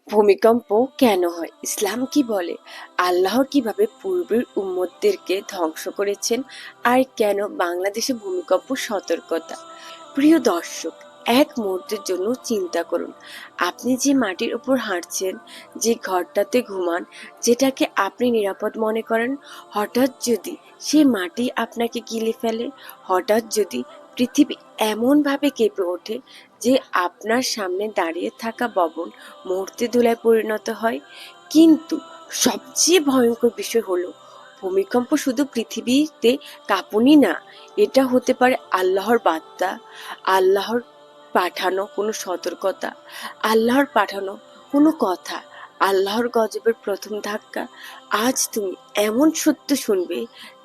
ভূমিকম্প কেন হয়, ইসলাম কি বলে, আল্লাহ কিভাবে পূর্বের উম্মতদেরকে ধ্বংস করেছেন, আর কেন বাংলাদেশে ভূমিকম্প সতর্কতা। প্রিয় দর্শক, এক মুহূর্তের জন্য চিন্তা করুন, আপনি যে মাটির উপর হাঁটছেন, যে ঘরটাতে ঘুমান, যেটাকে আপনি নিরাপদ মনে করেন, হঠাৎ যদি সেই মাটি আপনাকে গিলে ফেলে, হঠাৎ যদি পৃথিবী এমনভাবে কেঁপে ওঠে যে আপনার সামনে দাঁড়িয়ে থাকা ভবন মুহূর্তে ধুলায় পরিণত হয়। কিন্তু সবচেয়ে ভয়ঙ্কর বিষয় হলো, ভূমিকম্প শুধু পৃথিবীতে কাঁপুনি না, এটা হতে পারে আল্লাহর বার্তা, আল্লাহর পাঠানো কোনো সতর্কতা, আল্লাহর পাঠানো কোনো কথা, আল্লাহর গজবের প্রথম ধাক্কা। আজ তুমি এমন সত্য শুনবে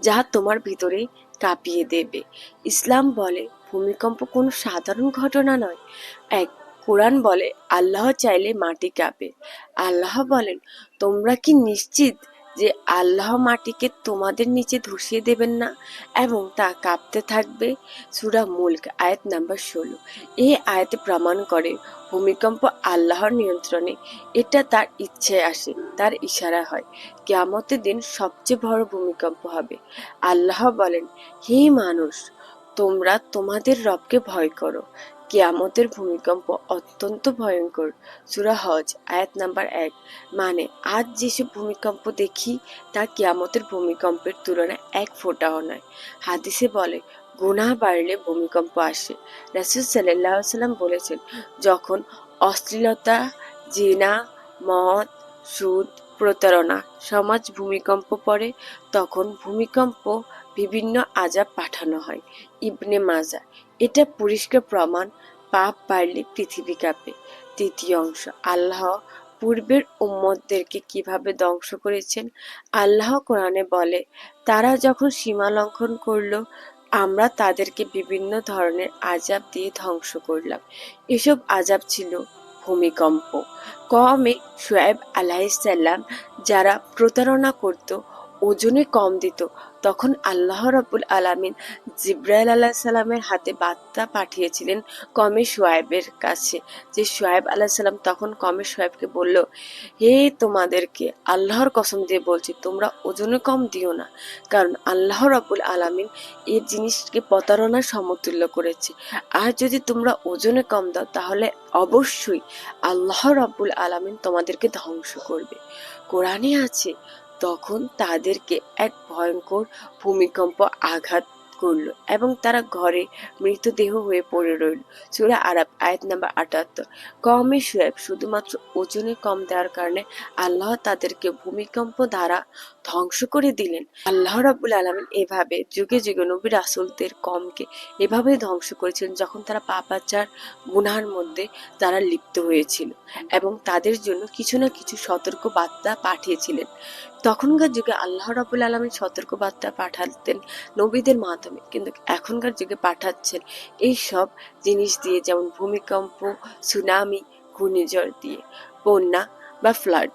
যা তোমার ভিতরে কাঁপিয়ে দেবে। ইসলাম বলে ভূমিকম্প কোনো সাধারণ ঘটনা নয়। এক, কোরআন বলে আল্লাহ চাইলে মাটি কাঁপে। আল্লাহ বলেন, তোমরা কি নিশ্চিত যে আল্লাহ মাটিকে তোমাদের নিচে ধসিয়ে দেবেন না এবং তা কাঁপতে থাকবে? সূরা মুল্ক আয়াত নাম্বার 16। এই আয়াতে প্রমাণ করে ভূমিকম্প আল্লাহর নিয়ন্ত্রণে, এটা তার ইচ্ছায় আসে, তার ইশারা হয়। কিয়ামতের দিন সবচেয়ে বড় ভূমিকম্প হবে। আল্লাহ বলেন, হে মানুষ, তোমরা তোমাদের রবকে ভয় করো। কিয়ামতের ভূমিকম্প অত্যন্ত ভয়ঙ্কর। সূরা হজ আয়াত নাম্বার 1। মানে আজ যেসব ভূমিকম্প দেখি তা কিয়ামতের ভূমিকম্পের তুলনায় এক ফোঁটাও নয়। হাদিসে বলে, গুনাহ বাড়লে ভূমিকম্প আসে। রাসূল সাল্লাল্লাহু আলাইহি সাল্লাম বলেছেন, যখন অশ্লীলতা, জিনা, মদ, সুদ, প্রতারণা সমাজ ভূমিকম্প পড়ে, তখন ভূমিকম্প বিভিন্ন আযাব পাঠানো হয়। ইবনে মাজা। এটা পরিষ্কার প্রমাণ, পাপ বাড়লে পৃথিবী কাঁপে। তৃতীয় অংশ, আল্লাহ পূর্বের উম্মতদেরকে কিভাবে ধ্বংস করেছেন। আল্লাহ কোরআনে বলে, তারা যখন সীমা লঙ্ঘন করলো, আমরা তাদেরকে বিভিন্ন ধরনের আযাব দিয়ে ধ্বংস করলাম। এসব আযাব ছিল ভূমিকম্প। কওমে শুআয়ব আলাইহিস সালাম যারা প্রতারণা করত, ওজনে কম দিত, তখন আল্লাহ রাব্বুল আলামিন জিবরাইল আলাইহিস সালামের হাতে বার্তা পাঠিয়েছিলেন কওমে শুআয়বের কাছে। যে শুআয়ব আলাইহিস সালাম তখন কওমে শুআয়বকে বলল, হে তোমাদেরকে আল্লাহর কসম দিয়ে বলছি, তোমরা ওজনে কম দিও না, কারণ আল্লাহ রাব্বুল আলামিন এই জিনিসকে প্রতারণার সমতুল্য করেছে। আর যদি তোমরা ওজনে কম দাও, তাহলে অবশ্যই আল্লাহ রাব্বুল আলামিন তোমাদেরকে ধ্বংস করবে। কোরআনে আছে, তখন তাদেরকে এক ভয়ঙ্কর ভূমিকম্প আঘাত করল এবং তারা ঘরে মৃতদেহ হয়ে পড়ে রইল। সূরা আরাব আয়াত নাম্বার ৭৮। কওমে শুআয়ব শুধুমাত্র ওজনে কম দেওয়ার কারণে আল্লাহ তাদেরকে ভূমিকম্প দ্বারা ধ্বংস করে দিলেন। আল্লাহ রাব্বুল আলামিন এভাবে যুগে যুগে নবী রাসূলদের কওমকে এভাবে ধ্বংস করেছেন, যখন তারা পাপাচার গুনাহের মধ্যে তারা লিপ্ত হয়েছিল এবং তাদের জন্য কিছু না কিছু সতর্ক বার্তা পাঠিয়েছিলেন। তখনকার যুগে আল্লাহ রাব্বুল আলামিন সতর্ক বার্তা পাঠাতেন নবীদের মাধ্যমে, কিন্তু এখনকার যুগে পাঠাচ্ছেন এই সব জিনিস দিয়ে, যেমন ভূমিকম্প, সুনামি, ঘূর্ণিঝড় দিয়ে, বন্যা বা ফ্লাড।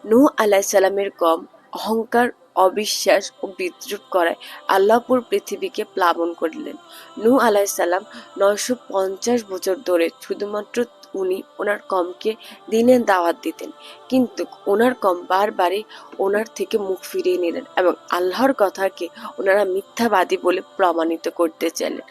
নূহ আলাইহিস সালামের কওম অহংকার, অবিশ্বাস ও বিদ্রুপ করায় আল্লাহ পুরো পৃথিবীকে প্লাবন করলেন। নূহ আলাইহিস সালাম 950 বছর ধরে শুধুমাত্র উনি ওনার কওমকে দ্বীনের দাওয়াত দিতেন, কিন্তু ওনার কওম বারবারই ওনার থেকে মুখ ফিরিয়ে নিলেন এবং আল্লাহর কথাকে ওনারা মিথ্যাবাদী বলে প্রমাণিত করতে চাইলেন।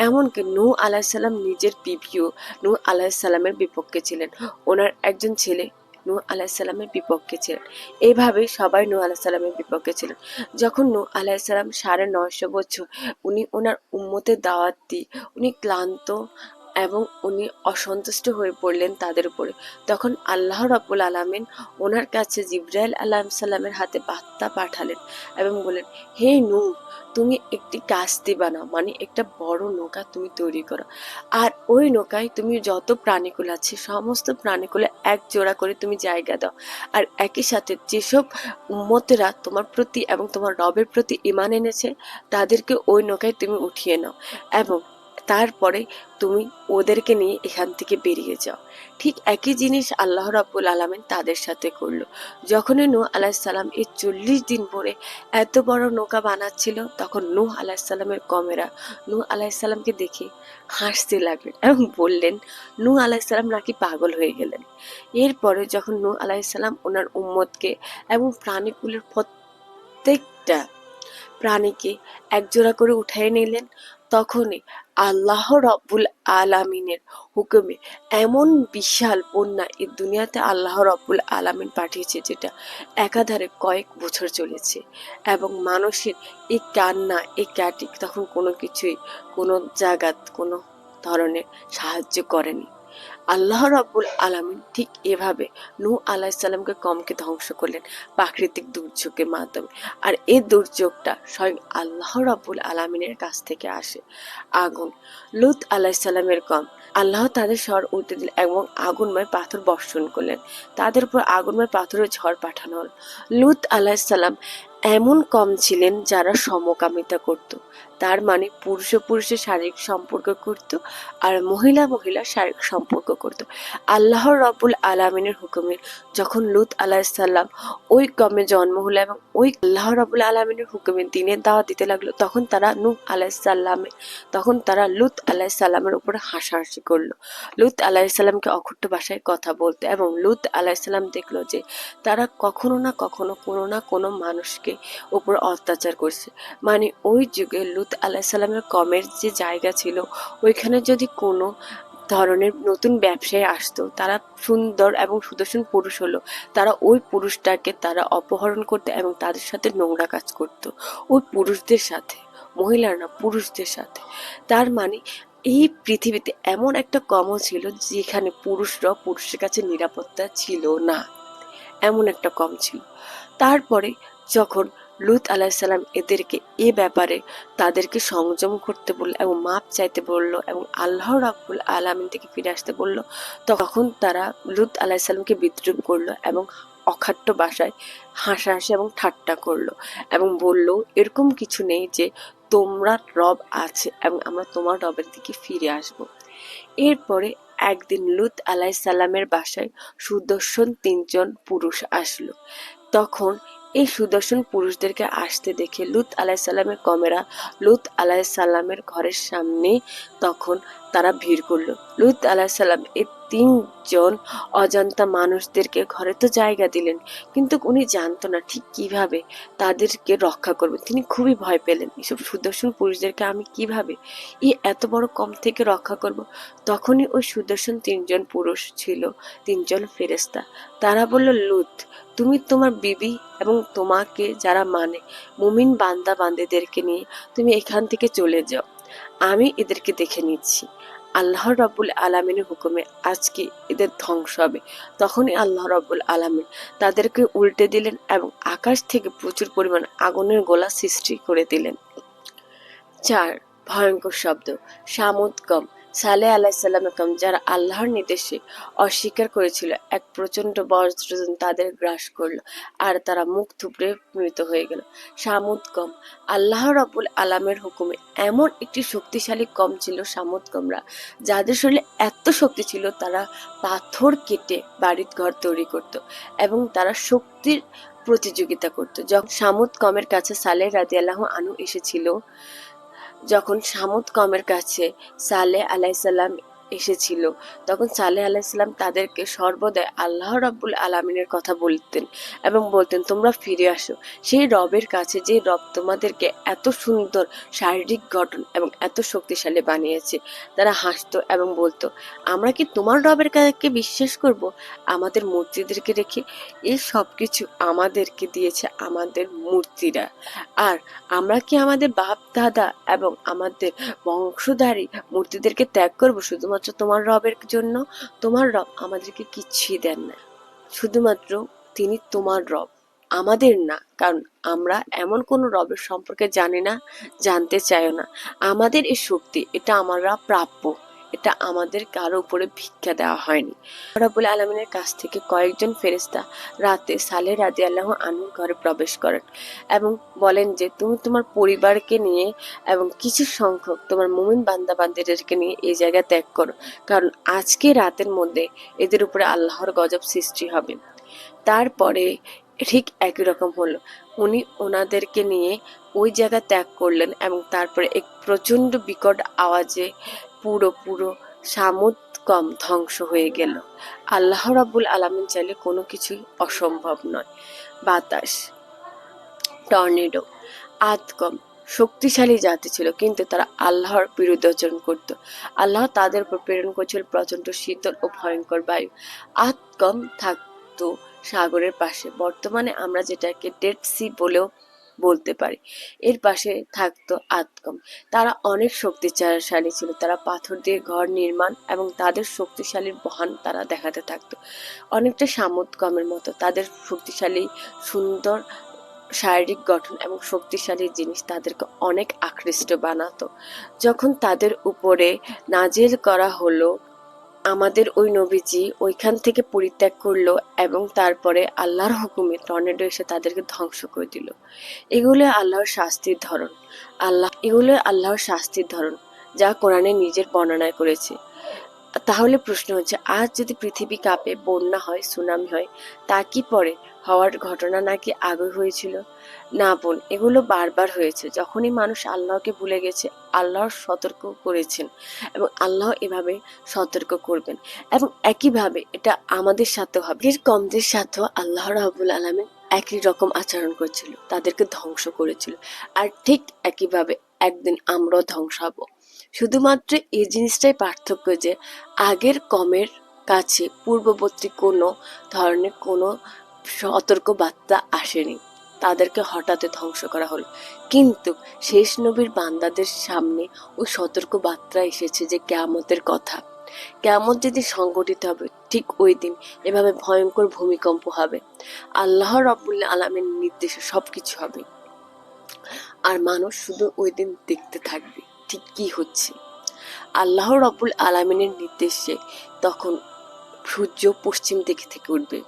এমনকি নূহ আলাইহিস সালাম নিজের বিবিও নূহ আলাইহিস সালামের বিপক্ষে ছিলেন, ওনার একজন ছেলে নূহ আলাইহিস সালামের বিপক্ষে ছিলেন। এইভাবে সবাই নূহ আলাইহিস সালামের বিপক্ষে ছিলেন। যখন নূহ আলাইহিস সালাম 950 বছর উনি ওনার উম্মতের দাওয়াত দিয়ে উনি ক্লান্ত এবং উনি অসন্তুষ্ট হয়ে পড়লেন তাদের উপরে, তখন আল্লাহ রাব্বুল আলামিন ওনার কাছে জিবরাইল আলাইহিস সালামের হাতে বার্তা পাঠালেন এবং বললেন, হে নূহ, তুমি একটি কাস্তি বানাও, মানে একটা বড় নৌকা তুমি তৈরি করো, আর ওই নৌকায় তুমি যত প্রাণীকুল আছে সমস্ত প্রাণীকুলে এক জোড়া করে তুমি জায়গা দাও, আর একই সাথে যেসব উম্মতেরা তোমার প্রতি এবং তোমার রবের প্রতি ঈমান এনেছে তাদেরকে ওই নৌকায় তুমি উঠিয়ে নাও, এবং তারপরে তুমি ওদেরকে নিয়ে এখান থেকে বেরিয়ে যাও। ঠিক একই জিনিস আল্লাহ রাব্বুল আলামিন তাদের সাথে করলো। যখনই নূহ আলাইহিস সালাম এই 40 দিন পরে এত বড় নৌকা বানাচ্ছিল, তখন নূহ আলাইহিস সালামের কমেরা নূহ আলাইহিস সালামকে দেখে হাসতে লাগলেন এবং বললেন নূহ আলাইহিস সালাম নাকি পাগল হয়ে গেলেন। এরপরে যখন নূহ আলাইহিস সালাম ওনার উম্মতকে এবং প্রাণীকুলের প্রত্যেকটা প্রাণীকে একজোড়া করে উঠায় নিলেন, তখনই আল্লাহ রব্বুল আলামিনের হুকুমে এমন বিশাল বন্যা এই দুনিয়াতে আল্লাহ রব্বুল আলামিন পাঠিয়েছে, যেটা একাধারে কয়েক বছর চলেছে। এবং মানুষের এই কান্না, এই ক্যাটি তখন কোনো কিছুই কোনো জায়গাত কোনো ধরনের সাহায্য করেনি। আল্লাহ রাব্বুল আলামিন ঠিক এভাবে নূহ আলাইহিস সালামকে কমকে ধ্বংস করলেন প্রাকৃতিক দুর্যোগের মাধ্যমে। আর এই দুর্যোগটা স্বয়ং আল্লাহ রাব্বুল আলামিনের কাছ থেকে আসে। আগুন, লূত আলাইহিস সালামের কম, আল্লাহ তাদের শহর উল্টে দিলেন এবং আগুনময় পাথর বর্ষণ করলেন। তাদের উপর আগুনময় পাথরের ঝড় পাঠানো হল। লূত আলাইহিস সালাম এমন কম ছিলেন যারা সমকামিতা করত, তার মানে পুরুষ ও পুরুষের শারীরিক সম্পর্ক করত আর মহিলা মহিলা শারীরিক সম্পর্ক করত। আল্লাহ রাব্বুল আলামিনের হুকুমে যখন লূত আলাইহিস সালাম ওই কমে জন্ম হলো এবং ওই আল্লাহ রাব্বুল আলামিনের হুকুমে দিনের দাওয়াত দিতে লাগলো, তখন তারা লূত আলাইহিস সালামের উপর হাসাহাসি করলো। লূত আলাইহিস সালামকে অকথ্য ভাষায় কথা বলতে, এবং লূত আলাইহিস সালাম দেখলো যে তারা কখনো না কখনো কোনো না কোনো মানুষকে উপর অত্যাচার করছে। মানে ওই যুগে লূত আলাইহিস সালামের কমের যে জায়গা ছিল, ওইখানে যদি কোনো ধরনের নতুন ব্যবসায়ী আসতো, তারা সুন্দর এবং সুদর্শন পুরুষ হলো, তারা ওই পুরুষটাকে তারা অপহরণ করতো এবং তাদের সাথে নোংরা কাজ করত, ওই পুরুষদের সাথে, মহিলার না পুরুষদের সাথে। তার মানে এই পৃথিবীতে এমন একটা কমও ছিল যেখানে পুরুষরা পুরুষের কাছে নিরাপত্তা ছিল না, এমন একটা কম ছিল। তারপরে যখন লূত আলাইহিস সালাম এদেরকে এ ব্যাপারে তাদেরকে সংযম করতে বলল এবং মাপ চাইতে বলল এবং আল্লাহ রাব্বুল আলামিন থেকে ফিরে আসতে বলল, তখন তারা লূত আলাইহিস সালামকে বিদ্রূপ করলো এবং অখাট্য ভাষায় হাসাহাসি এবং ঠাট্টা করলো এবং বলল এরকম কিছু নেই যে তোমরা রব আছে এবং আমরা তোমার রবের দিকে ফিরে আসব। এরপরে একদিন লূত আলাইহিস সালামের বাসায় সুদর্শন 3 জন পুরুষ আসলো। তখন এই সুদর্শন পুরুষদেরকে আসতে দেখে লূত আলাইহিস সালামের কমেরা লূত আলাইহিস সালামের ঘরের সামনে তখন তারা ভিড় করলো। লূত আলাইহিস সালাম এই 3 জন অজান্তা মানুষদেরকে ঘরে তো জায়গা দিলেন, কিন্তু উনি জানতো না ঠিক কিভাবে তাদেরকে রক্ষা করবেন। তিনি খুবই ভয় পেলেন, এসব সুদর্শন পুরুষদেরকে আমি কিভাবে এত বড় কম থেকে রক্ষা করব। তখনই ওই সুদর্শন 3 জন পুরুষ ছিল 3 জন ফেরেশতা। তারা বলল, লূত, তুমি তোমার বিবি এবং তোমাকে যারা মানে মুমিন বান্দা বান্দিদেরকে নিয়ে তুমি এখান থেকে চলে যাও, আমি এদেরকে দেখে নিচ্ছি। আল্লাহ রাব্বুল আলামিনের হুকুমে আজকে এদের ধ্বংস হবে। তখনই আল্লাহ রাব্বুল আলামিন তাদেরকে উল্টে দিলেন এবং আকাশ থেকে প্রচুর পরিমাণ আগুনের গোলা সৃষ্টি করে দিলেন। 4. ভয়ঙ্কর শব্দ। সামুদ কম, সালেহ আলাইহিস সালামের কম, যারা আল্লাহর নির্দেশে অস্বীকার করেছিল, এক প্রচন্ড বজ্রঝড় তাদের গ্রাস করলো আর তারা মুখ থুবড়ে মৃত হয়ে গেল। সামুদ কম, আল্লাহ রাব্বুল আলামিনের হুকুমে এমন একটি শক্তিশালী কম ছিল সামুদ কমরা, যাদের শরীরে এত শক্তি ছিল তারা পাথর কেটে বাড়ির ঘর তৈরি করত এবং তারা শক্তির প্রতিযোগিতা করত। যখন সামুদ কমের কাছে সালেহ রাদিয়াল্লাহু আনহু এসেছিল, যখন সামুদ কমের কাছে সালেহ আলাইহিস সালাম এসেছিল, তখন সালেহ আলাইহিস সালাম তাদেরকে সর্বদাই আল্লাহ রাব্বুল আলামিনের কথা বলতেন এবং বলতেন, তোমরা ফিরে আসো সেই রবের কাছে যে রব তোমাদেরকে এত সুন্দর শারীরিক গঠন এবং এত শক্তিশালী বানিয়েছে। তারা হাসতো এবং বলতো, আমরা কি তোমার রবের কাছে বিশ্বাস করব আমাদের মূর্তিদেরকে রেখে? এই সব কিছু আমাদেরকে দিয়েছে আমাদের মূর্তিরা, আর আমরা কি আমাদের বাপ দাদা এবং আমাদের বংশধারী মূর্তিদেরকে ত্যাগ করব শুধুমাত্র তোমার রবের জন্য? তোমার রব আমাদেরকে কিচ্ছুই দেন না, শুধুমাত্র তিনি তোমার রব, আমাদের না। কারণ আমরা এমন কোন রবের সম্পর্কে জানি না, জানতে চাইও না। আমাদের এই শক্তি এটা আমরা প্রাপ্য, এটা আমাদের কারো উপরে ভিক্ষা দেওয়া হয়নি। রব্বুল আলামিনের কাছ থেকে কয়েকজন ফেরেশতা রাতে সালেহ রাদিয়াল্লাহু আনহুর ঘরে প্রবেশ করেন এবং বলেন যে তুমি তোমার পরিবারকে নিয়ে এবং কিছু সংখ্যক তোমার মুমিন বান্দা বান্দীদেরকে নিয়ে এই জায়গা ত্যাগ করো, কারণ আজকে রাতের মধ্যে এদের উপরে আল্লাহর গজব সৃষ্টি হবে। তারপরে ঠিক একই রকম হলো, উনি ওনাদেরকে নিয়ে ওই জায়গা ত্যাগ করলেন এবং তারপরে এক প্রচন্ড বিকট আওয়াজে পুরো পুরো সামুদ কম ধ্বংস হয়ে গেল। আল্লাহ রাব্বুল আলামিন চাইলে কোনো কিছুই অসম্ভব নয়। বাতাস, টর্নেডো, আতকম শক্তিশালী জাতি ছিল, কিন্তু তারা আল্লাহর বিরুদ্ধাচরণ করত। আল্লাহ তাদের উপর প্রেরণ করেছিল প্রচন্ড শীতল ও ভয়ঙ্কর বায়ু। আতকম থাকতো সাগরের পাশে, বর্তমানে আমরা যেটাকে ডেড সি বলেও বলতে পারি, এর পাশে থাকতো আতকম। তারা অনেক শক্তিশালী ছিল, তারা পাথর দিয়ে ঘর নির্মাণ এবং তাদের শক্তিশালীর বহান তারা দেখাতে থাকতো। অনেকটা সামুদ্রকমের মতো তাদের শক্তিশালী, সুন্দর শারীরিক গঠন এবং শক্তিশালী জিনিস তাদেরকে অনেক আকৃষ্ট বানাতো। যখন তাদের উপরে নাজিল করা হলো, আমাদের ওই নবীজি ওইখান থেকে পরিত্যাগ করলো এবং তারপরে আল্লাহর হুকুমে টর্নেডো এসে তাদেরকে ধ্বংস করে দিল। এগুলো আল্লাহর শাস্তির ধরন। এগুলো আল্লাহর শাস্তির ধরন, যা কোরআনে নিজের বর্ণনায় করেছে। তাহলে প্রশ্ন হচ্ছে, আজ যদি পৃথিবী কাঁপে, বন্যা হয়, সুনামি হয়, তা কি পরে হওয়ার ঘটনা নাকি আগে হয়েছিল? না বোন, এগুলো বারবার হয়েছে। যখনই মানুষ আল্লাহকে ভুলে গেছে, আল্লাহ সতর্ক করেছেন এবং আল্লাহ এভাবে সতর্ক করবেন এবং একইভাবে এটা আমাদের সাথেও হবে। এর কমদের সাথেও আল্লাহ রাব্বুল আলামিন একই রকম আচরণ করেছিল, তাদেরকে ধ্বংস করেছিল। আর ঠিক একইভাবে একদিন আমরাও ধ্বংস হব। শুধুমাত্র এই জিনিসটাই পার্থক্য যে আগের কমের কাছে পূর্ববর্তী কোনো ধরনের কোনো সতর্ক বার্তা আসেনি, তাদেরকে হঠাৎ ধ্বংস করা হলো। কিন্তু শেষ নবীর বান্দাদের সামনে ওই সতর্ক বার্তা এসেছে যে কিয়ামতের কথা। কিয়ামত যেদিন সংঘটিত হবে, ঠিক ওই দিন এভাবে ভয়ঙ্কর ভূমিকম্প হবে। আল্লাহ রাব্বুল আলামিনের নির্দেশে সবকিছু হবে, আর মানুষ শুধু ওই দিন দেখতে থাকবে ঠিক কি হচ্ছে। আল্লাহ রাব্বুল আলামিনের নির্দেশে তখন সূর্য পশ্চিম দিক থেকে উঠবে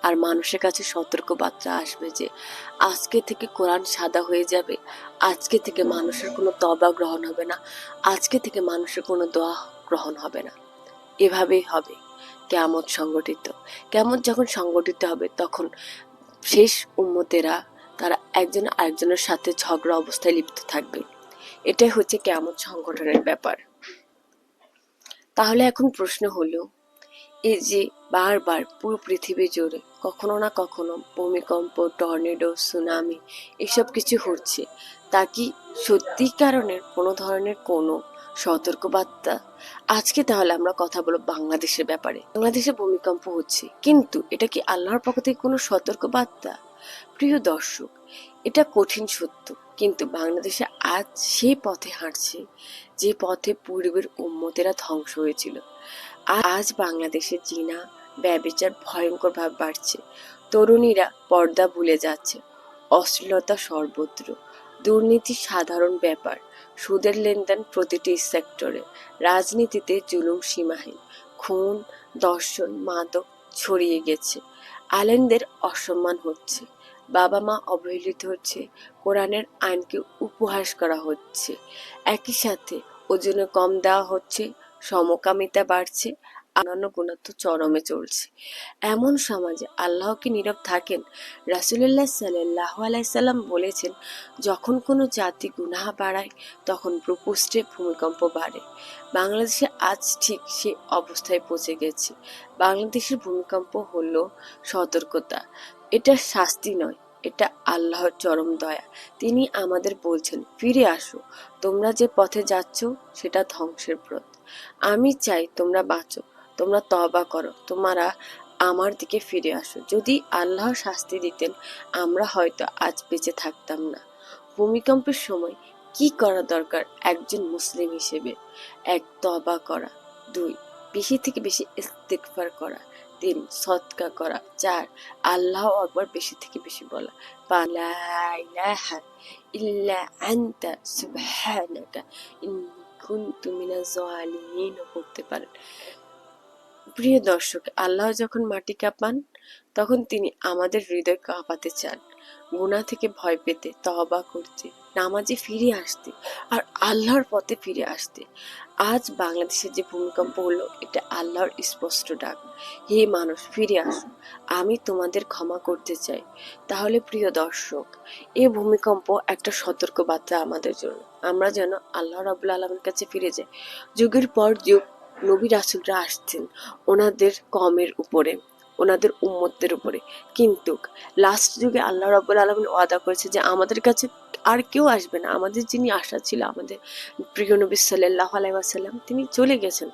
আর মানুষের কাছে সতর্ক বার্তা আসবে যে আজকে থেকে কোরআন সাদা হয়ে যাবে, আজকে থেকে মানুষের কোনো তওবা গ্রহণ হবে না, আজকে থেকে মানুষের কোনো দোয়া গ্রহণ হবে না। এভাবেই হবে কিয়ামত সংগঠিত। কিয়ামত যখন সংগঠিত হবে তখন শেষ উম্মতেরা তারা একজন আরেকজনের সাথে ঝগড়া অবস্থায় লিপ্ত থাকবে। এটাই হচ্ছে কিয়ামত সংগঠনের ব্যাপার। তাহলে এখন প্রশ্ন হলো, এই যে বারবার পুরো পৃথিবী জুড়ে কখনো না কখনো ভূমিকম্প, টর্নেডো, সুনামি এসব কিছু হচ্ছে, তা কি সত্যি কারণের কোনো ধরনের কোনো সতর্কবার্তা? আজকে তাহলে আমরা কথা বলবো বাংলাদেশের ব্যাপারে। বাংলাদেশে ভূমিকম্প হচ্ছে, কিন্তু এটা কি আল্লাহর পক্ষ থেকে কোনো সতর্কবার্তা? প্রিয় দর্শক, এটা কঠিন সত্য, কিন্তু বাংলাদেশে আজ সেই পথে হাঁটছে যে পথে পূর্বের উম্মতেরা ধ্বংস হয়েছিল। আজ বাংলাদেশে জিনা, ব্যভিচার ভয়ঙ্করভাবে বাড়ছে। তরুণীরা পর্দা ভুলে যাচ্ছে, অশ্লীলতা সর্বত্র, দুর্নীতি সাধারণ ব্যাপার, সুদের লেনদেন প্রতিটি সেক্টরে, রাজনীতিতে জুলুম সীমাহীন, খুন, ধর্ষণ, মাদক ছড়িয়ে গেছে, আলেমদের অসম্মান হচ্ছে, বাবা মা অবহেলিত হচ্ছে, কোরআনের আইনকে উপহাস করা হচ্ছে, একই সাথে ওজনে কম দেওয়া হচ্ছে, সমকামিতা বাড়ছে, অন্যান্য গুণাত্ম চরমে চলছে। এমন সমাজে আল্লাহ কি নীরব থাকেন? রাসূলুল্লাহ সাল্লাল্লাহু আলাইহি সাল্লাম বলেছেন, যখন কোনো জাতি গুনাহ বাড়ায় তখন ভূপৃষ্ঠে ভূমিকম্প বাড়ে। বাংলাদেশে আজ ঠিক সে অবস্থায় পৌঁছে গেছে। বাংলাদেশের ভূমিকম্প হলো সতর্কতা, এটা শাস্তি নয়, এটা আল্লাহর চরম দয়া। তিনি আমাদের বলছেন, ফিরে আসো, তোমরা যে পথে যাচ্ছ সেটা ধ্বংসের পথ। আমি চাই তোমরা বাঁচো, তোমরা তওবা করো, তোমরা আমার দিকে ফিরে আসো। যদি আল্লাহ শাস্তি দিতেন, আমরা হয়তো আজ বেঁচে থাকতাম না। ভূমিকম্পের সময় কি করা দরকার একজন মুসলিম হিসেবে? ১. তওবা করা। ২. বেশি থেকে বেশি ইস্তিগফার করা। ৩. সদকা করা। ৪. আল্লাহু আকবার বেশি থেকে বেশি বলা। ৫. লা ইলাহা ইল্লা আনতা সুবহানাকা ইন্নী কুনতু মিনাজ জালিমিনও পড়তে পারেন। প্রিয় দর্শক, আল্লাহ যখন মাটি কাঁপান তখন তিনি আমাদের হৃদয় কাঁপাতে চান, গুনাহ থেকে ভয় পেতে, তওবা করতে, নামাজে ফিরে আসতে আর আল্লাহর পথে ফিরে আসতে। আজ বাংলাদেশে যে ভূমিকম্প হলো, এটা আল্লাহর স্পষ্ট ডাক। হে মানুষ, ফিরে আসো, আমি তোমাদের ক্ষমা করতে চাই। তাহলে প্রিয় দর্শক, এই ভূমিকম্প একটা সতর্ক বার্তা আমাদের জন্য। আমরা যেন আল্লাহ রাব্বুল আলামিনের কাছে ফিরে যাই। যুগের পর যুগ নবী রাসূলরা আসছেন ওনাদের কওমের উপরে, ওনাদের উম্মতদের উপরে, কিন্তু লাস্ট যুগে আল্লাহ রাব্বুল আলামিন ওয়াদা করেছে যে আমাদের কাছে আর কেউ আসবে না। আমাদের যিনি আশা ছিল, আমাদের প্রিয় নবী সাল্লাল্লাহু আলাইহি ওয়াসাল্লাম, তিনি চলে গেছেন।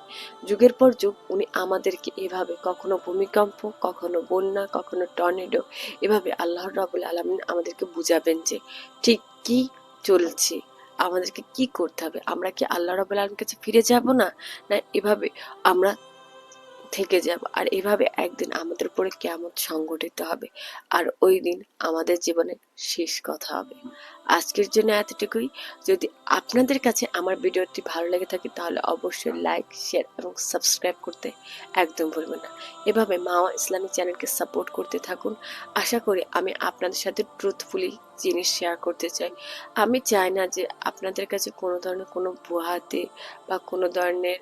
যুগের পর যুগ উনি আমাদেরকে এভাবে কখনো ভূমিকম্প, কখনো বন্যা, কখনো টর্নেডো, এভাবে আল্লাহ রাব্বুল আলামিন আমাদেরকে বুঝাবেন যে ঠিক কি চলছে, আমাদেরকে কি করতে হবে। আমরা কি আল্লাহ রাব্বুল আলামিনের কাছে ফিরে যাব না, না এভাবে আমরা থেকে যাব? আর এভাবে একদিন আমাদের উপরে কিয়ামত সংঘটিত হবে, আর ওই দিন আমাদের জীবনের শেষ কথা হবে। আজকের জন্য এতটুকুই। যদি আপনাদের কাছে আমার ভিডিওটি ভালো লেগে থাকে তাহলে অবশ্যই লাইক, শেয়ার এবং সাবস্ক্রাইব করতে একদম ভুলবেন না। এভাবে মাওয়া ইসলামিক চ্যানেলকে সাপোর্ট করতে থাকুন। আশা করি আমি আপনাদের সাথে ট্রুথফুলি জিনিস শেয়ার করতে চাই। আমি চাই না যে আপনাদের কাছে কোনো ধরনের কোনো ভুয়াতে বা কোনো ধরনের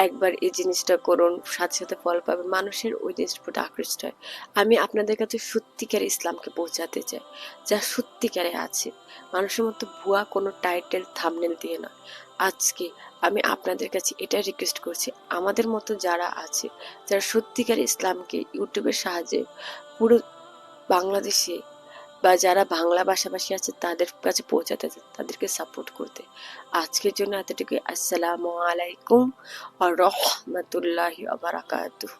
একবার এই জিনিসটা করুন সাথে সাথে ফল পাবে, মানুষের ওই জিনিসটার প্রতি আকৃষ্ট হয়। আমি আপনাদের কাছে সত্যিকার ইসলামকে পৌঁছাতে চাই, যা সত্যিকারে আছে, মানুষের মতো ভুয়া কোনো টাইটেল থাম্বনেল দিয়ে নয়। আজকে আমি আপনাদের কাছে এটা রিকোয়েস্ট করছি, আমাদের মতো যারা আছে, যারা সত্যিকার ইসলামকে ইউটিউবের সাহায্যে পুরো বাংলাদেশে বা যারা বাংলা ভাষাভাষী আছে তাদের কাছে পৌঁছাতে, তাদেরকে সাপোর্ট করতে। আজকের জন্য এতটুকুই। আসসালামু আলাইকুম ওয়া রাহমাতুল্লাহি ওয়া বারাকাতুহু।